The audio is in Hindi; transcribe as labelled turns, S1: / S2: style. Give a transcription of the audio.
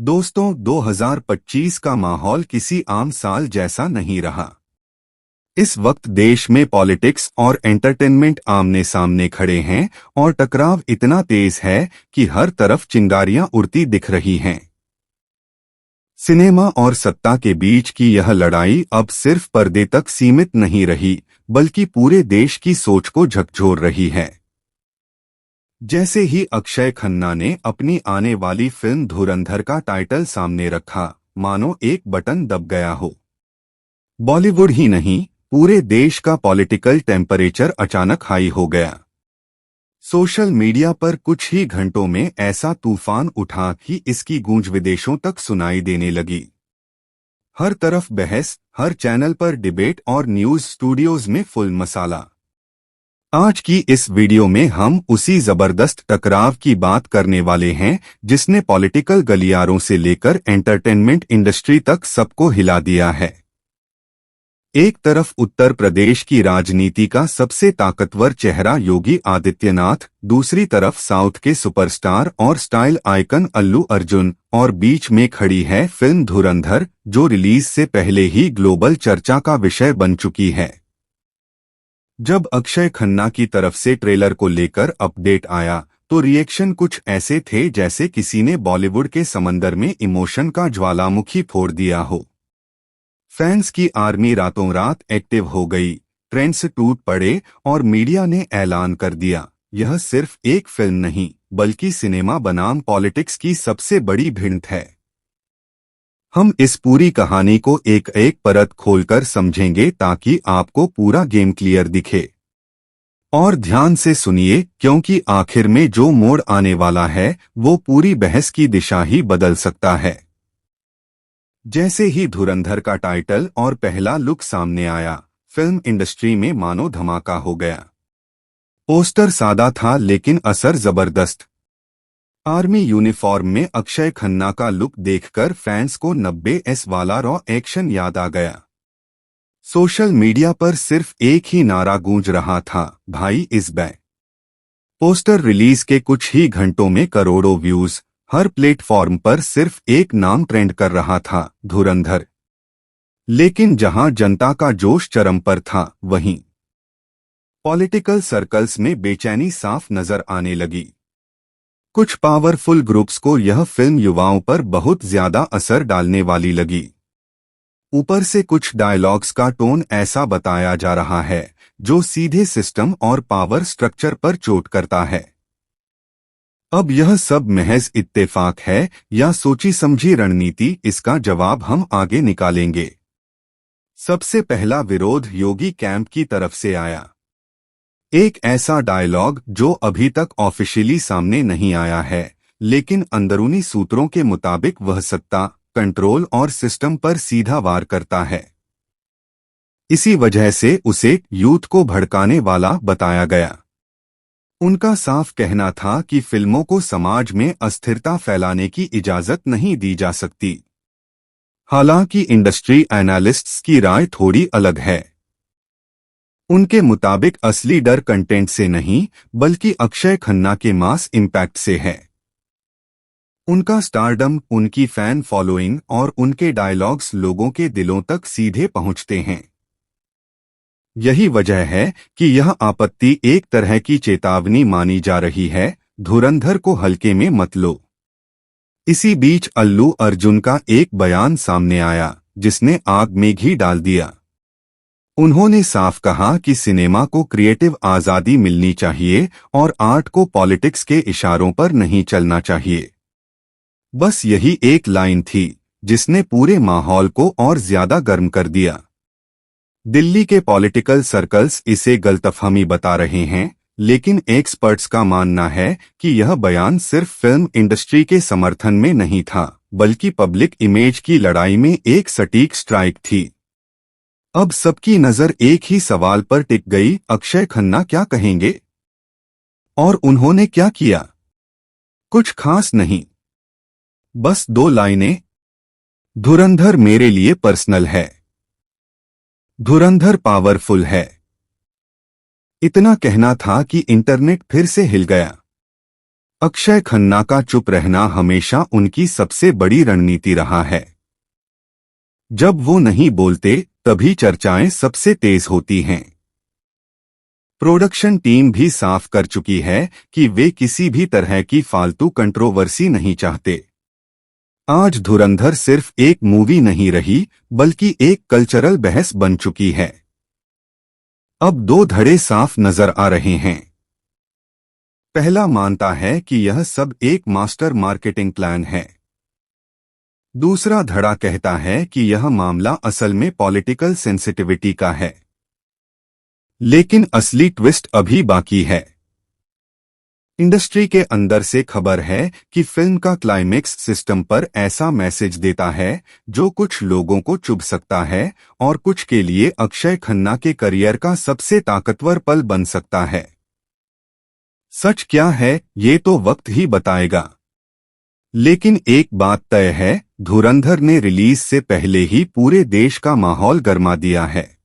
S1: दोस्तों 2025 का माहौल किसी आम साल जैसा नहीं रहा। इस वक्त देश में पॉलिटिक्स और एंटरटेनमेंट आमने सामने खड़े हैं और टकराव इतना तेज है कि हर तरफ चिंगारियां उड़ती दिख रही हैं। सिनेमा और सत्ता के बीच की यह लड़ाई अब सिर्फ पर्दे तक सीमित नहीं रही, बल्कि पूरे देश की सोच को झकझोर रही है। जैसे ही अक्षय खन्ना ने अपनी आने वाली फिल्म धुरंधर का टाइटल सामने रखा, मानो एक बटन दब गया हो। बॉलीवुड ही नहीं, पूरे देश का पॉलिटिकल टेम्परेचर अचानक हाई हो गया। सोशल मीडिया पर कुछ ही घंटों में ऐसा तूफान उठा कि इसकी गूंज विदेशों तक सुनाई देने लगी। हर तरफ बहस, हर चैनल पर डिबेट और न्यूज स्टूडियोज में फुल मसाला। आज की इस वीडियो में हम उसी जबरदस्त टकराव की बात करने वाले हैं जिसने पॉलिटिकल गलियारों से लेकर एंटरटेनमेंट इंडस्ट्री तक सबको हिला दिया है। एक तरफ उत्तर प्रदेश की राजनीति का सबसे ताकतवर चेहरा योगी आदित्यनाथ, दूसरी तरफ साउथ के सुपरस्टार और स्टाइल आइकन अल्लू अर्जुन, और बीच में खड़ी है फिल्म धुरंधर, जो रिलीज से पहले ही ग्लोबल चर्चा का विषय बन चुकी है। जब अक्षय खन्ना की तरफ से ट्रेलर को लेकर अपडेट आया तो रिएक्शन कुछ ऐसे थे जैसे किसी ने बॉलीवुड के समंदर में इमोशन का ज्वालामुखी फोड़ दिया हो। फैंस की आर्मी रातों रात एक्टिव हो गई, ट्रेंड्स टूट पड़े और मीडिया ने ऐलान कर दिया, यह सिर्फ एक फिल्म नहीं बल्कि सिनेमा बनाम पॉलिटिक्स की सबसे बड़ी भिड़ंत है। हम इस पूरी कहानी को एक एक परत खोलकर समझेंगे ताकि आपको पूरा गेम क्लियर दिखे। और ध्यान से सुनिए, क्योंकि आखिर में जो मोड़ आने वाला है वो पूरी बहस की दिशा ही बदल सकता है। जैसे ही धुरंधर का टाइटल और पहला लुक सामने आया, फिल्म इंडस्ट्री में मानो धमाका हो गया। पोस्टर सादा था लेकिन असर जबरदस्त। आर्मी यूनिफॉर्म में अक्षय खन्ना का लुक देखकर फैंस को 90s वाला रॉ एक्शन याद आ गया। सोशल मीडिया पर सिर्फ एक ही नारा गूंज रहा था, भाई इज बैक। पोस्टर रिलीज के कुछ ही घंटों में करोड़ों व्यूज, हर प्लेटफॉर्म पर सिर्फ एक नाम ट्रेंड कर रहा था, धुरंधर। लेकिन जहां जनता का जोश चरम पर था, वहीं पॉलिटिकल सर्कल्स में बेचैनी साफ नजर आने लगी। कुछ पावरफुल ग्रुप्स को यह फिल्म युवाओं पर बहुत ज्यादा असर डालने वाली लगी। ऊपर से कुछ डायलॉग्स का टोन ऐसा बताया जा रहा है जो सीधे सिस्टम और पावर स्ट्रक्चर पर चोट करता है। अब यह सब महज इत्तेफाक है या सोची समझी रणनीति, इसका जवाब हम आगे निकालेंगे। सबसे पहला विरोध योगी कैंप की तरफ से आया। एक ऐसा डायलॉग जो अभी तक ऑफिशियली सामने नहीं आया है, लेकिन अंदरूनी सूत्रों के मुताबिक वह सत्ता, कंट्रोल और सिस्टम पर सीधा वार करता है। इसी वजह से उसे यूथ को भड़काने वाला बताया गया। उनका साफ कहना था कि फिल्मों को समाज में अस्थिरता फैलाने की इजाजत नहीं दी जा सकती। हालांकि इंडस्ट्री एनालिस्ट्स की राय थोड़ी अलग है। उनके मुताबिक असली डर कंटेंट से नहीं बल्कि अक्षय खन्ना के मास इम्पैक्ट से है। उनका स्टारडम, उनकी फैन फॉलोइंग और उनके डायलॉग्स लोगों के दिलों तक सीधे पहुंचते हैं। यही वजह है कि यह आपत्ति एक तरह की चेतावनी मानी जा रही है, धुरंधर को हल्के में मत लो। इसी बीच अल्लू अर्जुन का एक बयान सामने आया जिसने आग में घी डाल दिया। उन्होंने साफ कहा कि सिनेमा को क्रिएटिव आजादी मिलनी चाहिए और आर्ट को पॉलिटिक्स के इशारों पर नहीं चलना चाहिए। बस यही एक लाइन थी जिसने पूरे माहौल को और ज्यादा गर्म कर दिया। दिल्ली के पॉलिटिकल सर्कल्स इसे गलतफहमी बता रहे हैं, लेकिन एक्सपर्ट्स का मानना है कि यह बयान सिर्फ फिल्म इंडस्ट्री के समर्थन में नहीं था, बल्कि पब्लिक इमेज की लड़ाई में एक सटीक स्ट्राइक थी। अब सबकी नजर एक ही सवाल पर टिक गई, अक्षय खन्ना क्या कहेंगे? और उन्होंने क्या किया? कुछ खास नहीं, बस 2 लाइनें। धुरंधर मेरे लिए पर्सनल है, धुरंधर पावरफुल है। इतना कहना था कि इंटरनेट फिर से हिल गया। अक्षय खन्ना का चुप रहना हमेशा उनकी सबसे बड़ी रणनीति रहा है। जब वो नहीं बोलते तभी चर्चाएं सबसे तेज होती हैं। प्रोडक्शन टीम भी साफ कर चुकी है कि वे किसी भी तरह की फालतू कंट्रोवर्सी नहीं चाहते। आज धुरंधर सिर्फ एक मूवी नहीं रही, बल्कि एक कल्चरल बहस बन चुकी है। अब दो धड़े साफ नजर आ रहे हैं। पहला मानता है कि यह सब एक मास्टर मार्केटिंग प्लान है। दूसरा धड़ा कहता है कि यह मामला असल में पॉलिटिकल सेंसिटिविटी का है। लेकिन असली ट्विस्ट अभी बाकी है। इंडस्ट्री के अंदर से खबर है कि फिल्म का क्लाइमेक्स सिस्टम पर ऐसा मैसेज देता है जो कुछ लोगों को चुभ सकता है और कुछ के लिए अक्षय खन्ना के करियर का सबसे ताकतवर पल बन सकता है। सच क्या है ये तो वक्त ही बताएगा। लेकिन एक बात तय है, धुरंधर ने रिलीज से पहले ही पूरे देश का माहौल गरमा दिया है।